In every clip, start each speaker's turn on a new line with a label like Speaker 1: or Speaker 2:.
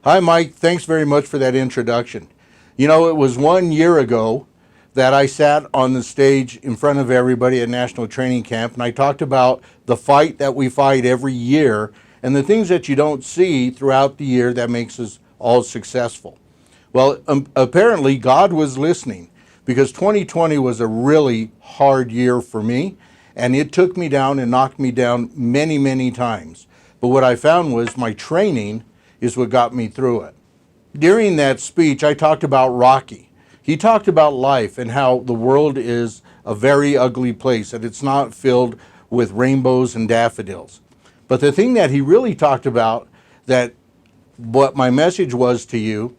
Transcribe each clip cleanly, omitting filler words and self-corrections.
Speaker 1: Hi, Mike. Thanks very much for that introduction. You know, it was 1 year ago that I sat on the stage in front of everybody at National Training Camp, and I talked about the fight that we fight every year and the things that you don't see throughout the year that makes us all successful. Well, apparently God was listening because 2020 was a really hard year for me, and it took me down and knocked me down many, many times. But what I found was my training is what got me through it. During that speech, I talked about Rocky. He talked about life and how the world is a very ugly place, that it's not filled with rainbows and daffodils. But the thing that he really talked about, that what my message was to you,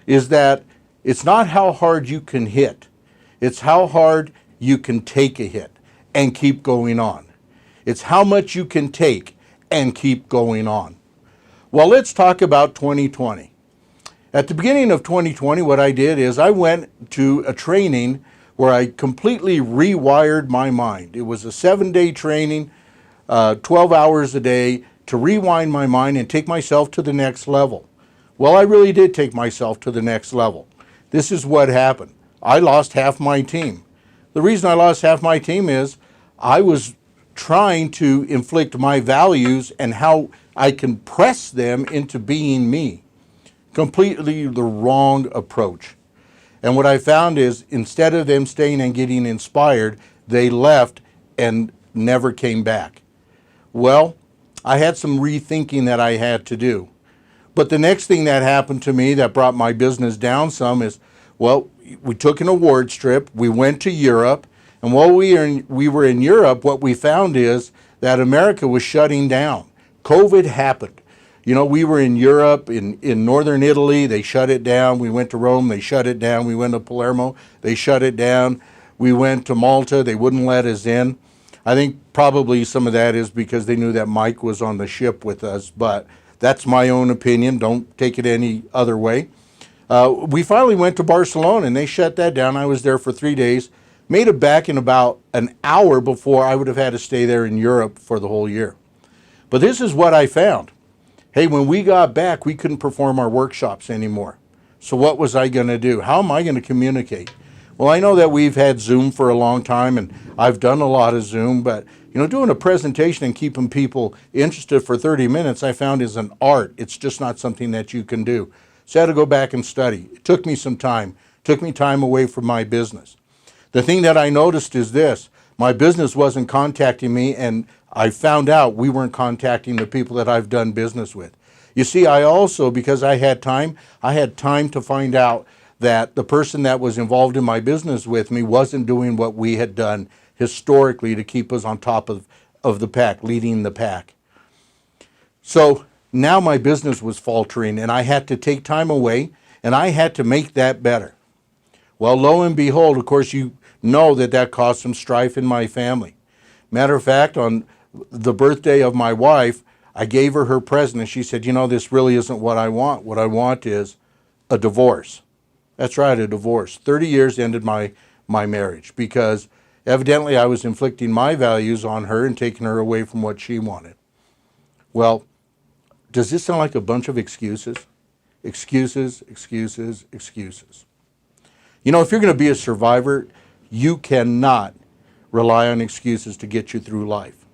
Speaker 1: is that it's not how hard you can hit, it's how hard you can take a hit and keep going on. It's how much you can take and keep going on. Well, let's talk about 2020. At the beginning of 2020, what I did is I went to a training where I completely rewired my mind. It was a 7-day training, 12 hours a day, to rewind my mind and take myself to the next level. Well, I really did take myself to the next level. This is what happened. I lost half my team. The reason I lost half my team is I was trying to inflict my values and how I can press them into being me. Completely the wrong approach. And what I found is instead of them staying and getting inspired, they left and never came back. Well, I had some rethinking that I had to do. But the next thing that happened to me that brought my business down some is, well, we took an awards trip, we went to Europe, and while we were in Europe, what we found is that America was shutting down. COVID happened. You know, we were in Europe, in northern Italy, they shut it down. We went to Rome, they shut it down. We went to Palermo, they shut it down. We went to Malta, they wouldn't let us in. I think probably some of that is because they knew that Mike was on the ship with us, but that's my own opinion. Don't take it any other way. We finally went to Barcelona, and they shut that down. I was there for 3 days, made it back in about an hour before I would have had to stay there in Europe for the whole year. But this is what I found. Hey, when we got back, we couldn't perform our workshops anymore. So what was I going to do? How am I going to communicate? Well, I know that we've had Zoom for a long time, and I've done a lot of Zoom, but doing a presentation and keeping people interested for 30 minutes, I found is an art. It's just not something that you can do. So I had to go back and study. It took me some time. It took me time away from my business. The thing that I noticed is this. My business wasn't contacting me, and I found out we weren't contacting the people that I've done business with. You see, I also, because I had time to find out that the person that was involved in my business with me wasn't doing what we had done historically to keep us on top of the pack, leading the pack. So now my business was faltering, and I had to take time away, and I had to make that better. Well, lo and behold, of course, you know that caused some strife in my family. Matter of fact, on the birthday of my wife, I gave her her present, and she said, this really isn't what I want. What I want is a divorce. That's right, a divorce. 30 years ended my marriage because evidently I was inflicting my values on her and taking her away from what she wanted. Well, does this sound like a bunch of excuses? Excuses, excuses, excuses. If you're going to be a survivor, you cannot rely on excuses to get you through life.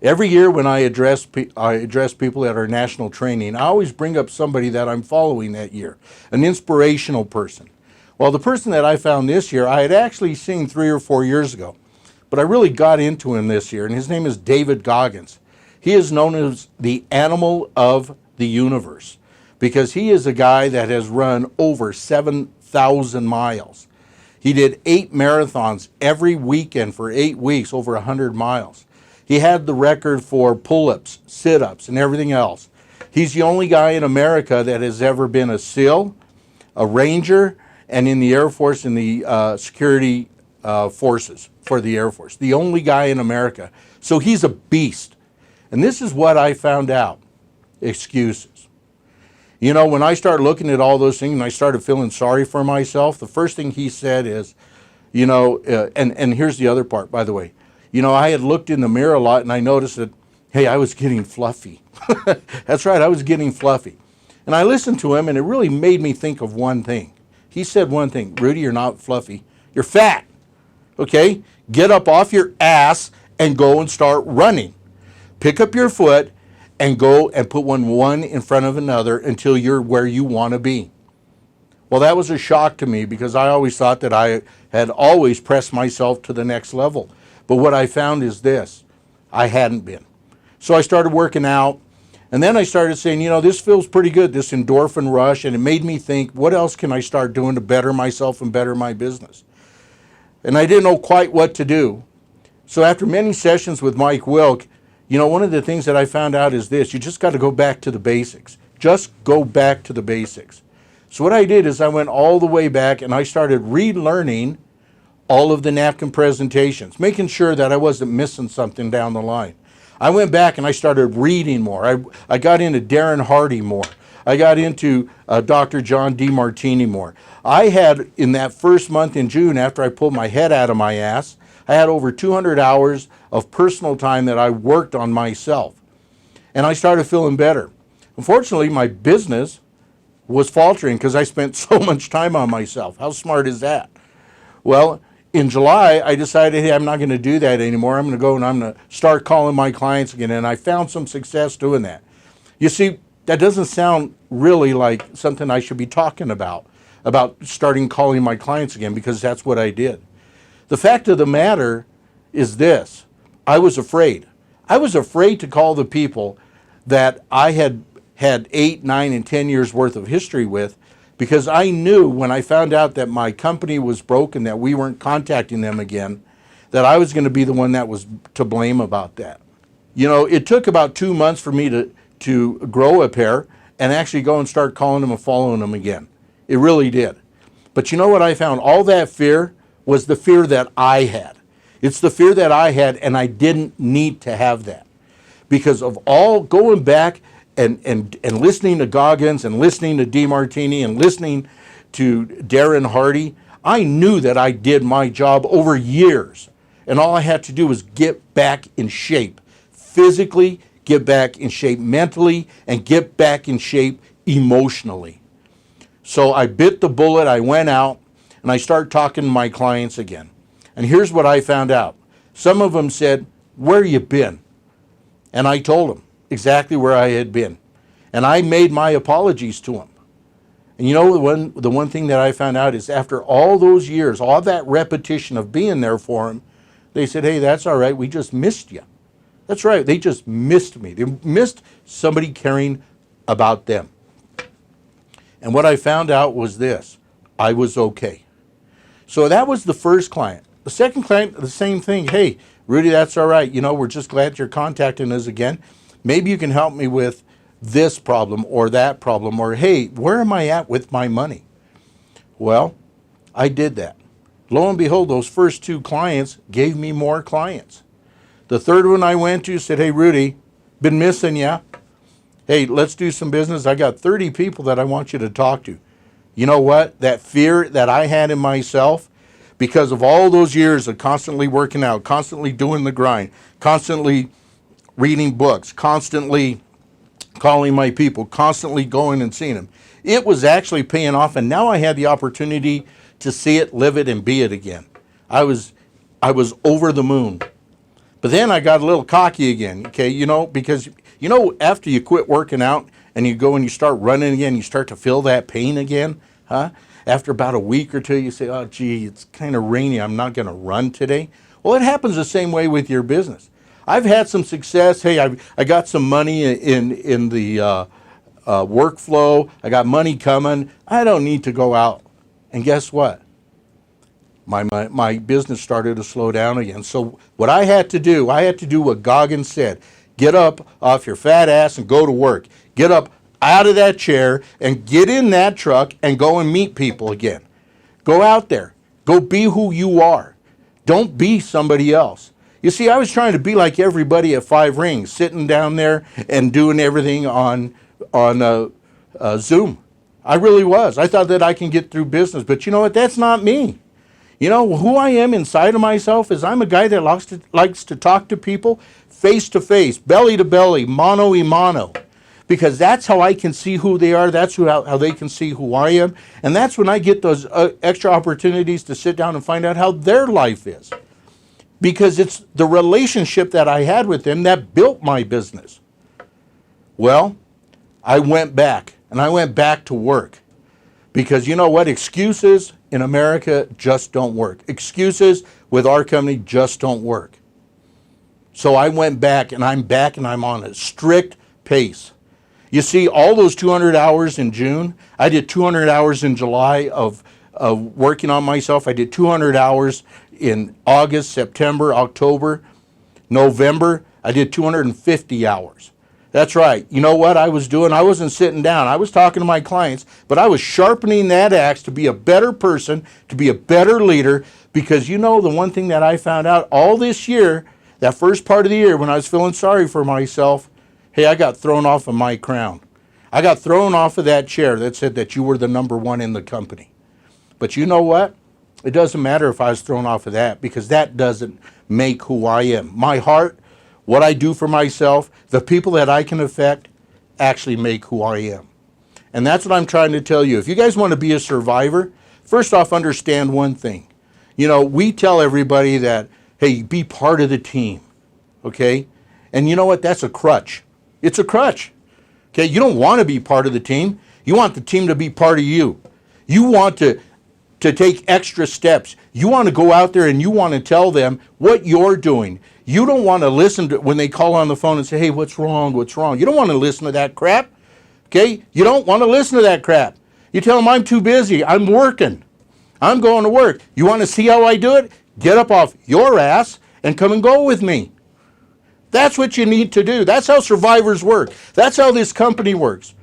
Speaker 1: Every year when I address people at our national training, I always bring up somebody that I'm following that year, an inspirational person. Well, the person that I found this year, I had actually seen 3 or 4 years ago, but I really got into him this year, and his name is David Goggins. He is known as the animal of the universe because he is a guy that has run over 7,000 miles. He did 8 marathons every weekend for 8 weeks, over 100 miles. He had the record for pull-ups, sit-ups, and everything else. He's the only guy in America that has ever been a SEAL, a Ranger, and in the Air Force, in the security forces for the Air Force. The only guy in America. So he's a beast. And this is what I found out. Excuses. When I started looking at all those things and I started feeling sorry for myself, the first thing he said is, and here's the other part, by the way. I had looked in the mirror a lot and I noticed that, hey, I was getting fluffy. That's right, I was getting fluffy. And I listened to him, and it really made me think of one thing. He said one thing: Rudy, you're not fluffy, you're fat. Okay? Get up off your ass and go and start running. Pick up your foot and go and put one in front of another until you're where you want to be. Well, that was a shock to me because I always thought that I had always pressed myself to the next level. But what I found is this: I hadn't been. So I started working out, and then I started saying, you know, this feels pretty good, this endorphin rush, and it made me think, what else can I start doing to better myself and better my business? And I didn't know quite what to do. So after many sessions with Mike Wilk, you know, one of the things that I found out is this: you just got to go back to the basics. Just go back to the basics. So what I did is I went all the way back and I started relearning all of the napkin presentations, making sure that I wasn't missing something down the line. I went back and I started reading more. I got into Darren Hardy more. I got into Dr. John DeMartini more. I had, in that first month in June, after I pulled my head out of my ass, I had over 200 hours of personal time that I worked on myself. And I started feeling better. Unfortunately, my business was faltering because I spent so much time on myself. How smart is that? Well, in July, I decided, hey, I'm not going to do that anymore. I'm going to go and I'm going to start calling my clients again. And I found some success doing that. You see, that doesn't sound really like something I should be talking about starting calling my clients again, because that's what I did. The fact of the matter is this: I was afraid. I was afraid to call the people that I had 8, 9, and 10 years worth of history with, because I knew when I found out that my company was broken, that we weren't contacting them again, that I was going to be the one that was to blame about that. You know, it took about 2 months for me to grow a pair and actually go and start calling them and following them again. It really did. But you know what I found? All that fear was the fear that I had. It's the fear that I had, and I didn't need to have that. Because of all going back and listening to Goggins and listening to DeMartini and listening to Darren Hardy, I knew that I did my job over years. And all I had to do was get back in shape. Physically, get back in shape mentally, and get back in shape emotionally. So I bit the bullet, I went out, and I started talking to my clients again. And here's what I found out. Some of them said, where you been? And I told them exactly where I had been. And I made my apologies to them. And you know, the one thing that I found out is after all those years, all that repetition of being there for them, they said, hey, that's all right, we just missed you. That's right, they just missed me. They missed somebody caring about them. And what I found out was this: I was okay. So that was the first client. The second client, the same thing. Hey, Rudy, that's all right. You know, we're just glad you're contacting us again. Maybe you can help me with this problem or that problem, or hey, where am I at with my money? Well, I did that. Lo and behold, those first 2 clients gave me more clients. The third one I went to said, hey, Rudy, been missing ya. Hey, let's do some business. I got 30 people that I want you to talk to. You know what? That fear that I had in myself, because of all those years of constantly working out, constantly doing the grind, constantly reading books, constantly calling my people, constantly going and seeing them, it was actually paying off. And now I had the opportunity to see it, live it, and be it again. I was over the moon. But then I got a little cocky again, okay, you know, because, you know, after you quit working out and you go and you start running again, you start to feel that pain again, huh? After about a week or 2, you say, oh, gee, it's kind of rainy, I'm not going to run today. Well, it happens the same way with your business. I've had some success. Hey, I got some money in the workflow. I got money coming. I don't need to go out. And guess what? My business started to slow down again. So what I had to do what Goggins said. Get up off your fat ass and go to work. Get up out of that chair and get in that truck and go and meet people again. Go out there. Go be who you are. Don't be somebody else. You see, I was trying to be like everybody at 5 Rings, sitting down there and doing everything on Zoom. I really was. I thought that I can get through business, but you know what? That's not me. You know, who I am inside of myself is I'm a guy that likes to talk to people face to face, belly to belly, mano a mano. because that's how I can see who they are. That's how they can see who I am. And that's when I get those extra opportunities to sit down and find out how their life is. Because it's the relationship that I had with them that built my business. Well, I went back, and I went back to work. Because you know what? Excuses in America just don't work. Excuses with our company just don't work. So I went back, and I'm on a strict pace. You see, all those 200 hours in June, I did 200 hours in July of working on myself. I did 200 hours in August, September, October, November. I did 250 hours. That's right. You know what I was doing? I wasn't sitting down. I was talking to my clients, but I was sharpening that axe to be a better person, to be a better leader, because you know the one thing that I found out all this year, that first part of the year when I was feeling sorry for myself, hey, I got thrown off of my crown. I got thrown off of that chair that said that you were the number one in the company. But you know what? It doesn't matter if I was thrown off of that, because that doesn't make who I am. My heart, what I do for myself, the people that I can affect, actually make who I am. And that's what I'm trying to tell you. If you guys want to be a survivor, first off, understand one thing. You know, we tell everybody that, hey, be part of the team, okay? And you know what? That's a crutch. It's a crutch, okay? You don't want to be part of the team. You want the team to be part of you. You want to take extra steps. You want to go out there and you want to tell them what you're doing. You don't want to listen to when they call on the phone and say, hey, what's wrong? What's wrong? You don't want to listen to that crap. Okay? You don't want to listen to that crap. You tell them I'm too busy. I'm working. I'm going to work. You want to see how I do it? Get up off your ass and come and go with me. That's what you need to do. That's how survivors work. That's how this company works.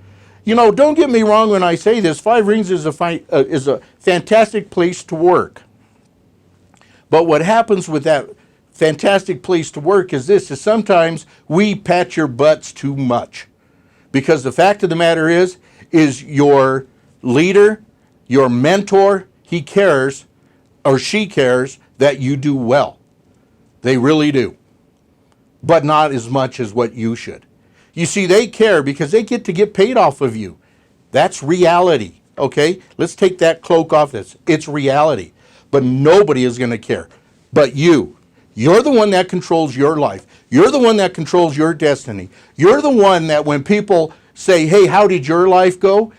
Speaker 1: You know, don't get me wrong when I say this. Five Rings is a fantastic place to work. But what happens with that fantastic place to work is this, is sometimes we pat your butts too much. Because the fact of the matter is your leader, your mentor, he cares or she cares that you do well. They really do. But not as much as what you should. You see, they care because they get to get paid off of you. That's reality, okay? Let's take that cloak off this. It's reality. But nobody is going to care but you. You're the one that controls your life. You're the one that controls your destiny. You're the one that when people say, hey, how did your life go?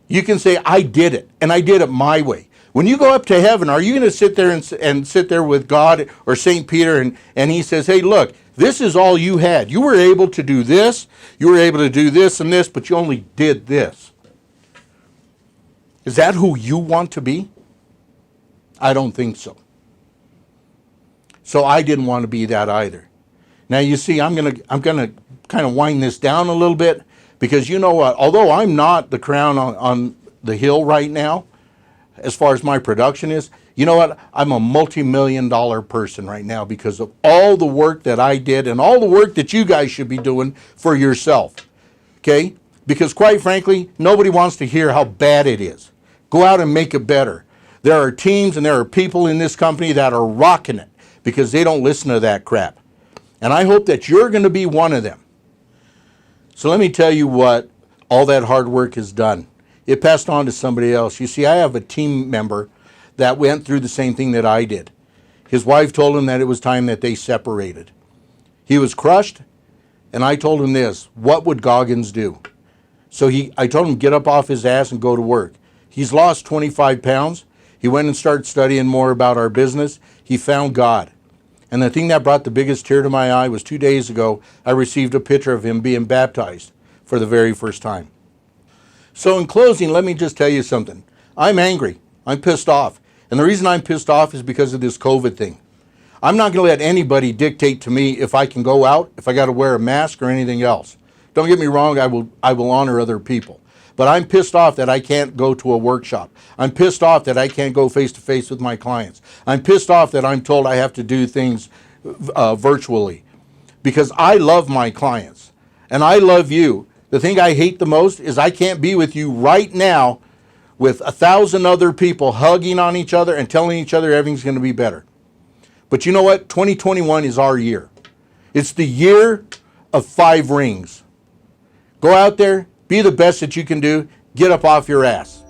Speaker 1: You can say, I did it, and I did it my way. When you go up to heaven, are you going to sit there and sit there with God or St. Peter and he says, hey, look, this is all you had. You were able to do this, you were able to do this and this, but you only did this. Is that who you want to be? I don't think so. So I didn't want to be that either. Now you see, I'm gonna kind of wind this down a little bit, because you know what? Although I'm not the crown on the hill right now, as far as my production is, you know what? I'm a multi-million-dollar person right now because of all the work that I did and all the work that you guys should be doing for yourself. Okay? Because quite frankly, nobody wants to hear how bad it is. Go out and make it better. There are teams and there are people in this company that are rocking it because they don't listen to that crap. And I hope that you're going to be one of them. So let me tell you what all that hard work has done. It passed on to somebody else. You see, I have a team member that went through the same thing that I did. His wife told him that it was time that they separated. He was crushed, and I told him this, what would Goggins do? So I told him get up off his ass and go to work. He's lost 25 pounds. He went and started studying more about our business. He found God. And the thing that brought the biggest tear to my eye was 2 days ago, I received a picture of him being baptized for the very first time. So in closing, let me just tell you something. I'm angry. I'm pissed off. And the reason I'm pissed off is because of this COVID thing. I'm not going to let anybody dictate to me if I can go out, if I got to wear a mask or anything else. Don't get me wrong, I will honor other people. But I'm pissed off that I can't go to a workshop. I'm pissed off that I can't go face-to-face with my clients. I'm pissed off that I'm told I have to do things virtually. Because I love my clients. And I love you. The thing I hate the most is I can't be with you right now with 1,000 other people hugging on each other and telling each other everything's going to be better. But you know what? 2021 is our year. It's the year of 5 rings. Go out there, be the best that you can do, get up off your ass.